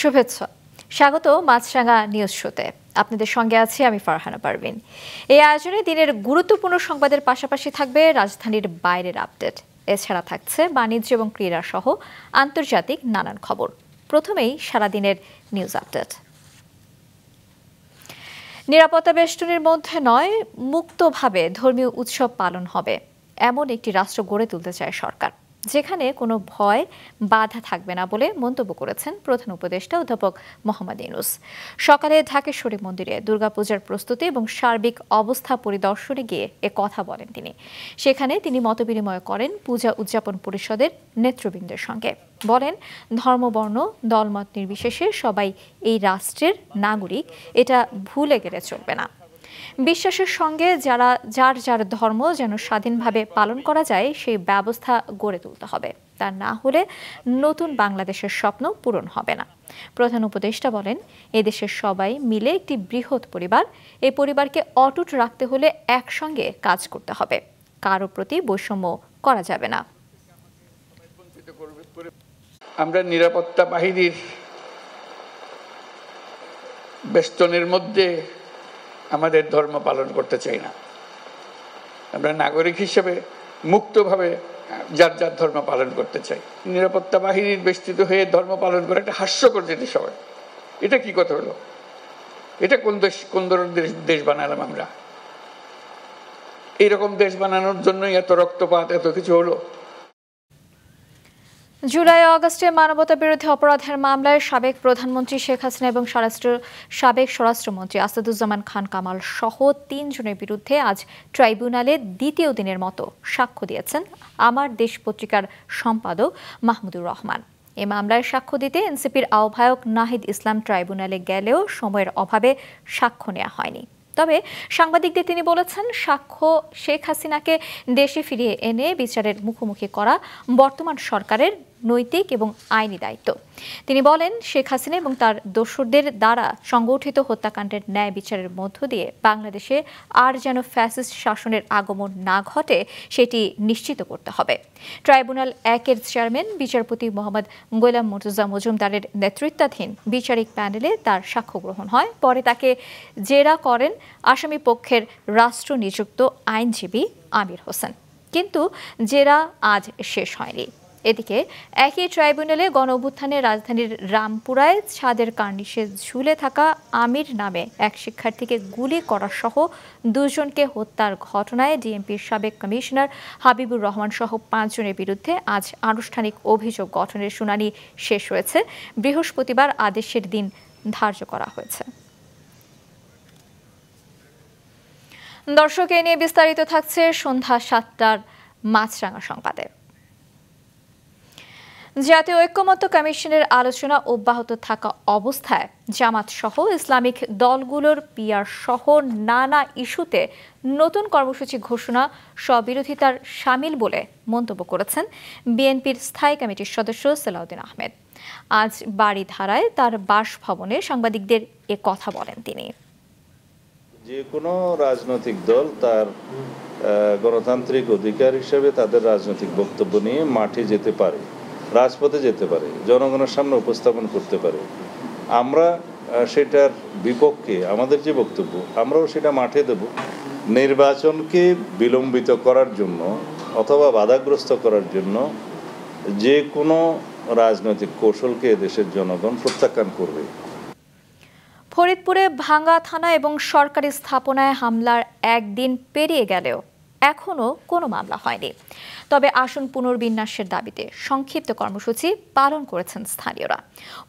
শুভেচ্ছা, স্বাগত মাছরাঙা নিউজ শোতে। আপনাদের সঙ্গে আছি আমি ফারহানা পারভিন। এই আয়োজনে দিনের গুরুত্বপূর্ণ সংবাদের পাশাপাশি থাকবে রাজধানীর বাইরের আপডেট। এছাড়া থাকছে বাণিজ্য এবং ক্রীড়া সহ আন্তর্জাতিক নানান খবর। প্রথমেই সারাদিনের নিউজ আপডেট। নিরাপত্তা বেষ্টনীর মধ্যে নয়, মুক্তভাবে ধর্মীয় উৎসব পালন হবে এমন একটি রাষ্ট্র গড়ে তুলতে চায় সরকার, যেখানে কোনো ভয় বাধা থাকবে না বলে মন্তব্য করেছেন প্রধান উপদেষ্টা অধ্যাপক মোহাম্মদ ইউনূস। সকালে ঢাকেশ্বরী মন্দিরে দুর্গাপূজার প্রস্তুতি এবং সার্বিক অবস্থা পরিদর্শনে গিয়ে কথা বলেন তিনি। সেখানে তিনি মতবিনিময় করেন পূজা উদযাপন পরিষদের নেতৃবৃন্দের সঙ্গে। বলেন, ধর্মবর্ণ দলমত নির্বিশেষে সবাই এই রাষ্ট্রের নাগরিক, এটা ভুলে গেলে চলবে না। বিশ্বাসের সঙ্গে যার যার ধর্ম যেন স্বাধীনভাবে পালন করা যায় সেই ব্যবস্থা গড়ে তুলতে হবে। তা না হলে নতুন বাংলাদেশের স্বপ্ন পূরণ হবে না। প্রধান উপদেষ্টা বলেন, এদেশের সবাই মিলে একটি বৃহৎ পরিবার। এই পরিবারকে অটুট রাখতে হলে একসঙ্গে কাজ করতে হবে। কারো প্রতি বৈষম্য করা যাবে না। আমরা নিরাপত্তা বাহিনীর বেষ্টনের মধ্যে আমাদের ধর্ম পালন করতে চাই না। আমরা নাগরিক হিসেবে মুক্তভাবে যার যার ধর্ম পালন করতে চাই। নিরাপত্তা বাহিনীর বেষ্টিত হয়ে ধর্ম পালন করে একটা হাস্যকর জিনিস হবে। এটা কি কথা হলো? এটা কোন ধরনের দেশ বানালাম আমরা? এইরকম দেশ বানানোর জন্যই এত রক্তপাত, এত কিছু হলো। জুলাই আগস্টে মানবতা বিরোধী অপরাধের মামলায় সাবেক প্রধানমন্ত্রী শেখ হাসিনা এবং সাবেক স্বরাষ্ট্রমন্ত্রী আসাদুজ্জামান খান কামাল সহ ৩ জনের বিরুদ্ধে আজ ট্রাইব্যুনালে দ্বিতীয় দিনের মতো সাক্ষ্য দিয়েছেন আমার দেশ পত্রিকার সম্পাদক মাহমুদুর রহমান। এ মামলায় সাক্ষ্য দিতে এনসিপির আহ্বায়ক নাহিদ ইসলাম ট্রাইব্যুনালে গেলেও সময়ের অভাবে সাক্ষ্য নেওয়া হয়নি। তবে সাংবাদিকদের তিনি বলেছেন, সাক্ষ্য শেখ হাসিনাকে দেশে ফিরিয়ে এনে বিচারের মুখোমুখি করা বর্তমান সরকারের নৈতিক এবং আইনি দায়িত্ব। তিনি বলেন, শেখ হাসিনা এবং তার দোসরদের দ্বারা সংগঠিত হত্যাকাণ্ডের ন্যায় বিচারের মধ্য দিয়ে বাংলাদেশে আর যেন ফ্যাসিস্ট শাসনের আগমন না ঘটে সেটি নিশ্চিত করতে হবে। ট্রাইব্যুনাল 1-এর চেয়ারম্যান বিচারপতি মোহাম্মদ গোলাম মুর্তজা মজুমদারের নেতৃত্বাধীন বিচারিক প্যানেলে তার সাক্ষ্য গ্রহণ হয়। পরে তাকে জেরা করেন আসামি পক্ষের রাষ্ট্র নিযুক্ত আইনজীবী আমির হোসেন। কিন্তু জেরা আজ শেষ হয়নি। এদিকে একই ট্রাইব্যুনালে গণঅভ্যুত্থানে রাজধানীর রামপুরায় ছাদের কার্নিশে ঝুলে থাকা আমির নামে এক শিক্ষার্থীকে গুলি করা সহ 2 জনকে হত্যার ঘটনায় ডিএমপির সাবেক কমিশনার হাবিবুর রহমান সহ 5 জনের বিরুদ্ধে আজ আনুষ্ঠানিক অভিযোগ গঠনের শুনানি শেষ হয়েছে। বৃহস্পতিবার আদেশের দিন ধার্য করা হয়েছে। দর্শক, এ নিয়ে বিস্তারিত থাকছে সন্ধ্যা 7টার মাছরাঙা সংবাদে। জাতীয় ঐক্যমত্য কমিশনের আলোচনা অব্যাহত থাকা অবস্থায় জামাত সহ ইসলামিক দলগুলোর পিআর সহ নানা ইস্যুতে নতুন কর্মসূচি ঘোষণা স্ববিরোধিতার শামিল বলে মন্তব্য করেছেন বিএনপির স্থায়ী কমিটির সদস্য সালাউদ্দিন আহমেদ। আজ বাড়িধারায় তার বাসভবনে সাংবাদিকদের এ কথা বলেন তিনি। যে কোনো রাজনৈতিক দল তার গণতান্ত্রিক অধিকার হিসেবে তাদের রাজনৈতিক বক্তব্য নিয়ে মাঠে যেতে পারে, রাজপথে যেতে পারে, জনগণের সামনে উপস্থাপন করতে পারে। আমরা সেটার বিপক্ষে আমাদের যে বক্তব্য, আমরাও সেটা মাঠে দেব। নির্বাচনকে বিলম্বিত করার জন্য অথবা বাধাগ্রস্ত করার জন্য যে কোনো রাজনৈতিক কৌশলকে দেশের জনগণ প্রত্যাখ্যান করবে। ফরিদপুরে ভাঙ্গা থানা এবং সরকারি স্থাপনায় হামলার একদিন পেরিয়ে গেলেও এখনও কোনো মামলা হয়নি। তবে আসন পুনর্বিন্যাসের দাবিতে সংক্ষিপ্ত কর্মসূচি পালন করেছেন স্থানীয়রা।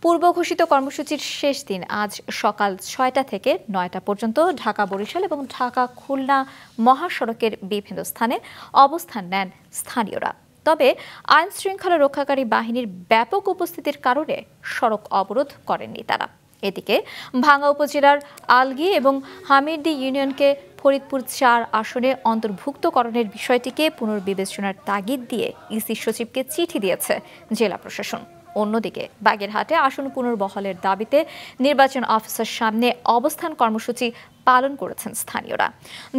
পূর্ব ঘোষিত কর্মসূচির শেষ দিন আজ সকাল 6টা থেকে 9টা পর্যন্ত ঢাকা বরিশাল এবং ঢাকা খুলনা মহাসড়কের বিভিন্ন স্থানে অবস্থান নেন স্থানীয়রা। তবে আইন শৃঙ্খলা রক্ষাকারী বাহিনীর ব্যাপক উপস্থিতির কারণে সড়ক অবরোধ করেননি তারা। এদিকে ভাঙ্গা উপজেলার আলগি এবং হামিরদি ইউনিয়নকে ফরিদপুর 4 আসনে অন্তর্ভুক্তকরণের বিষয়টিকে পুনর্বিবেচনার তাগিদ দিয়ে ইসি সচিবকে চিঠি দিয়েছে জেলা প্রশাসন। অন্যদিকে বাগেরহাটে আসন পুনর্বহালের দাবিতে নির্বাচন অফিসের সামনে অবস্থান কর্মসূচি পালন করেছেন স্থানীয়রা।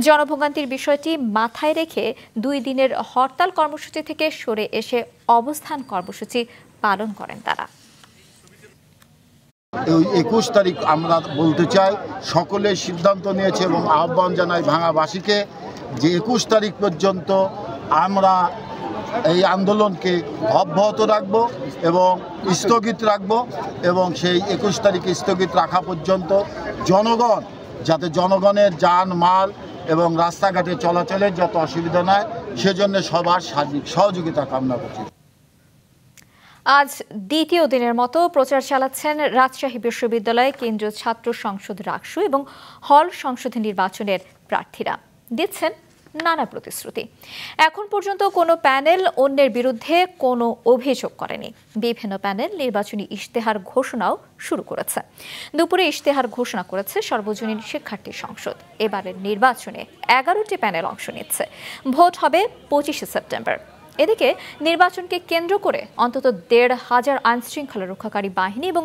জনভোগান্তির বিষয়টি মাথায় রেখে 2 দিনের হরতাল কর্মসূচি থেকে সরে এসে অবস্থান কর্মসূচি পালন করেন তারা। ওই 21 তারিখ আমরা বলতে চাই সকলে সিদ্ধান্ত নিয়েছে এবং আহ্বান জানাই ভাঙাবাসীকে যে 21 তারিখ পর্যন্ত আমরা এই আন্দোলনকে অব্যাহত রাখব এবং স্থগিত রাখব এবং সেই 21 তারিখে স্থগিত রাখা পর্যন্ত জনগণ যাতে জনগণের যান মাল এবং রাস্তাঘাটে চলাচলের যত অসুবিধা নয় সেজন্য সবার সার্বিক সহযোগিতা কামনা করছি। আজ দ্বিতীয় দিনের মতো প্রচার চালাচ্ছেন রাজশাহী বিশ্ববিদ্যালয় কেন্দ্রীয় ছাত্র সংসদ রাকসু এবং হল সংসদ নির্বাচনের প্রার্থীরা দিচ্ছেন নানা প্রতিশ্রুতি। এখন পর্যন্ত কোনো প্যানেল অন্যের বিরুদ্ধে কোনো অভিযোগ করেনি। বিভিন্ন প্যানেল নির্বাচনী ইশতেহার ঘোষণাও শুরু করেছে। দুপুরে ইশতেহার ঘোষণা করেছে সর্বজনীন শিক্ষার্থী সংসদ। এবারের নির্বাচনে 11টি প্যানেল অংশ নিচ্ছে। ভোট হবে 25শে সেপ্টেম্বর। এদিকে নির্বাচনকে কেন্দ্র করে অন্তত 1,500 আইনশৃঙ্খলা রক্ষাকারী বাহিনী এবং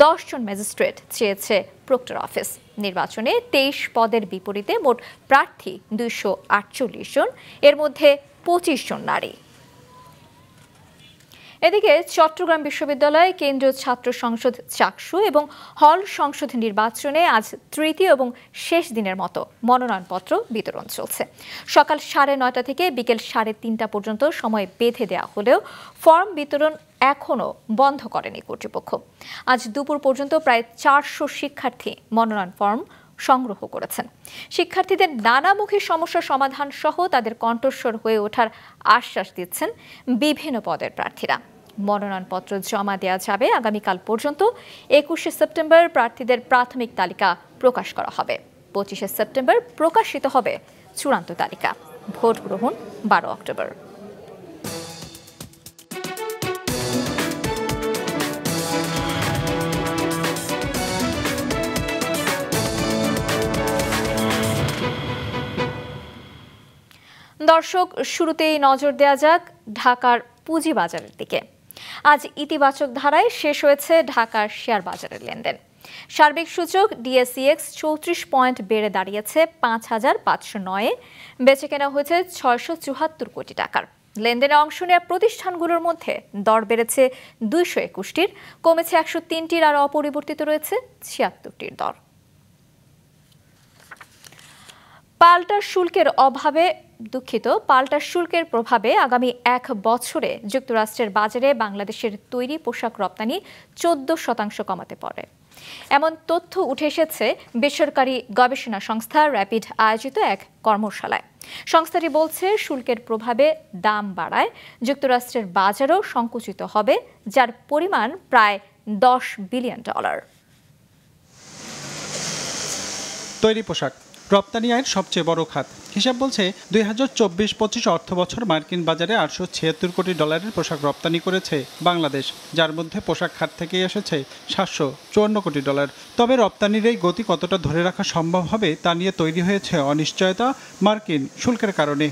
10 জন ম্যাজিস্ট্রেট চেয়েছে প্রক্টর অফিস। নির্বাচনে 23 পদের বিপরীতে মোট প্রার্থী 248 জন, এর মধ্যে 25 জন নারী। এদিকে চট্টগ্রাম বিশ্ববিদ্যালয় কেন্দ্রীয় ছাত্র সংসদ চাকসু এবং হল সংসদ নির্বাচনে আজ তৃতীয় এবং শেষ দিনের মতো মনোনয়নপত্র বিতরণ চলছে। সকাল 9:30 থেকে বিকেল 3:30 পর্যন্ত সময় বেঁধে দেওয়া হলেও ফর্ম বিতরণ এখনও বন্ধ করেনি কর্তৃপক্ষ। আজ দুপুর পর্যন্ত প্রায় 400 শিক্ষার্থী মনোনয়ন ফর্ম সংগ্রহ করেছেন। শিক্ষার্থীদের নানামুখী সমস্যার সমাধান সহ তাদের কণ্ঠস্বর হয়ে ওঠার আশ্বাস দিচ্ছেন বিভিন্ন পদের প্রার্থীরা। মনোনয়নপত্র জমা দেওয়া যাবে আগামীকাল পর্যন্ত। 21শে সেপ্টেম্বর প্রার্থীদের প্রাথমিক তালিকা প্রকাশ করা হবে। 25শে সেপ্টেম্বর প্রকাশিত হবে চূড়ান্ত তালিকা। ভোট গ্রহণ 12 অক্টোবর। দর্শক, শুরুতেই নজর দেওয়া যাক ঢাকার পুঁজিবাজারের দিকে। আজ ইতিবাচক ধারায় শেষ হয়েছে ঢাকার শেয়ার বাজারের লেনদেন। সার্বিক সূচক ডিএসইএক্স 34 পয়েন্ট বেড়ে দাঁড়িয়েছে 5,509-এ। বেচাকেনা হয়েছে 674 কোটি টাকার। লেনদেনে অংশ নেওয়া প্রতিষ্ঠানগুলোর মধ্যে দর বেড়েছে 221টির, কমেছে 103টির, আর অপরিবর্তিত রয়েছে 76টির দর। পাল্টা শুল্কের প্রভাবে আগামী 1 বছরে যুক্তরাষ্ট্রের বাজারে বাংলাদেশের তৈরি পোশাক রপ্তানি 14% কমাতে পারে, এমন তথ্য উঠে এসেছে বেসরকারি গবেষণা সংস্থা র্যাপিড আয়োজিত এক কর্মশালায়। সংস্থাটি বলছে, শুল্কের প্রভাবে দাম বাড়ায় যুক্তরাষ্ট্রের বাজারও সংকুচিত হবে, যার পরিমাণ প্রায় $10 বিলিয়ন। তৈরি পোশাক রপ্তানি আয়ের সবচেয়ে বড় খাত। হিসাব বলছে 2024-25 অর্থ বছর মার্কিন বাজারে $876 কোটি পোশাক রপ্তানি করেছে বাংলাদেশ, যার মধ্যে পোশাক খাত থেকেই এসেছে $754 কোটি। তবে রপ্তানির এই গতি কতটা ধরে রাখা সম্ভব হবে তা নিয়ে তৈরি হয়েছে অনিশ্চয়তা মার্কিন শুল্কের কারণে।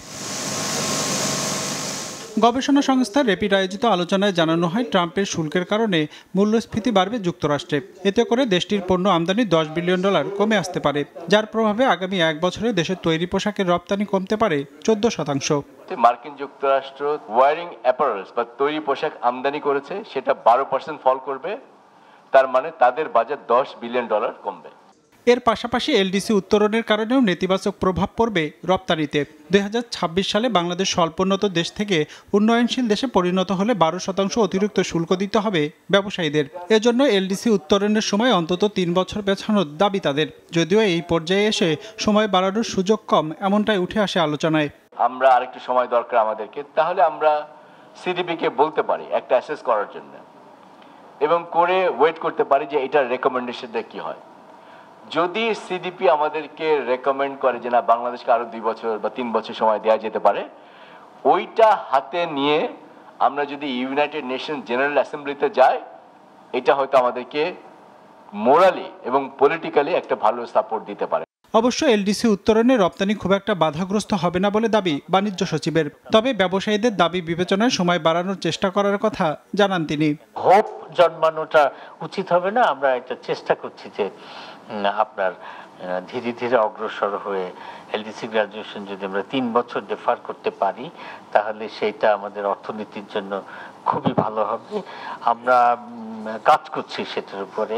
গবেষণা সংস্থা র্যাপিড আয়োজিত আলোচনায় জানানো হয়, ট্রাম্পের শুল্কের কারণে মূল্যস্ফীতি বাড়বে যুক্তরাষ্ট্রে। এতে করে দেশটির পণ্য আমদানি $10 বিলিয়ন কমে আসতে পারে, যার প্রভাবে আগামী 1 বছরে দেশের তৈরি পোশাকের রপ্তানি কমতে পারে 14%। মার্কিন যুক্তরাষ্ট্র ওয়ারিং অ্যাপারেলস বা তৈরি পোশাক আমদানি করেছে, সেটা 12% ফল করবে। তার মানে তাদের বাজার $10 বিলিয়ন কমবে। এর পাশাপাশি এলডিসি উত্তরণের কারণেও নেতিবাচক প্রভাব পড়বে রপ্তানিতে। 2026 সালে বাংলাদেশ স্বল্পোন্নত দেশ থেকে উন্নয়নশীল দেশে পরিণত হলে 12% অতিরিক্ত শুল্ক দিতে হবে ব্যবসায়ীদের। এজন্য এলডিসি উত্তরণের সময় অন্তত 3 বছর পেছানোর দাবি তাদের। যদিও এই পর্যায়ে এসে সময় বাড়ানোর সুযোগ কম, এমনটাই উঠে আসে আলোচনায়। আমরা আরেকটু সময় দরকার আমাদেরকে, তাহলে আমরা সিডিপিকে বলতে পারি একটা অ্যাসেস করার জন্য, এবং করে ওয়েট করতে পারি যে এটার রেকমেন্ডেশনটা কি হয়। যদি সিডিপি আমাদেরকে রেকমেন্ড করে যে না, বাংলাদেশকে আরো 2 বছর বা 3 বছর সময় দেওয়া যেতে পারে, ওইটা হাতে নিয়ে আমরা যদি ইউনাইটেড নেশন জেনারেল অ্যাসেম্বলিতে যাই, এটা হয়তো আমাদেরকে মোরালি এবং পলিটিক্যালি একটা ভালো সাপোর্ট দিতে পারে। অবশ্য এলডিসি উত্তরণে রপ্তানি খুব একটা বাধাগ্রস্ত হবে না বলে দাবি বাণিজ্য সচিবের। তবে ব্যবসায়ীদের দাবি বিবেচনায় সময় বাড়ানোর চেষ্টা করার কথা জানান তিনি। হোপ জন্মানোটা উচিত হবে না। আমরা এটা চেষ্টা করছি যে আপনার ধীরে ধীরে অগ্রসর হয়ে এলডিসি গ্রাজুয়েশন যদি আমরা 3 বছর ডেফার করতে পারি, তাহলে সেইটা আমাদের অর্থনীতির জন্য খুবই ভালো হবে। আমরা কাজ করছি সেটার উপরে।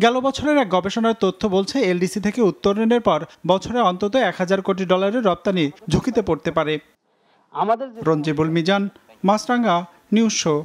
গেল বছরের এক গবেষণার তথ্য বলছে এলডিসি থেকে উত্তরণের পর বছরে অন্তত 1000 কোটি ডলারের রপ্তানি ঝুঁকিতে পড়তে পারে। রঞ্জিবুল মিজান, মাছরাঙ্গা, নিউজ শো।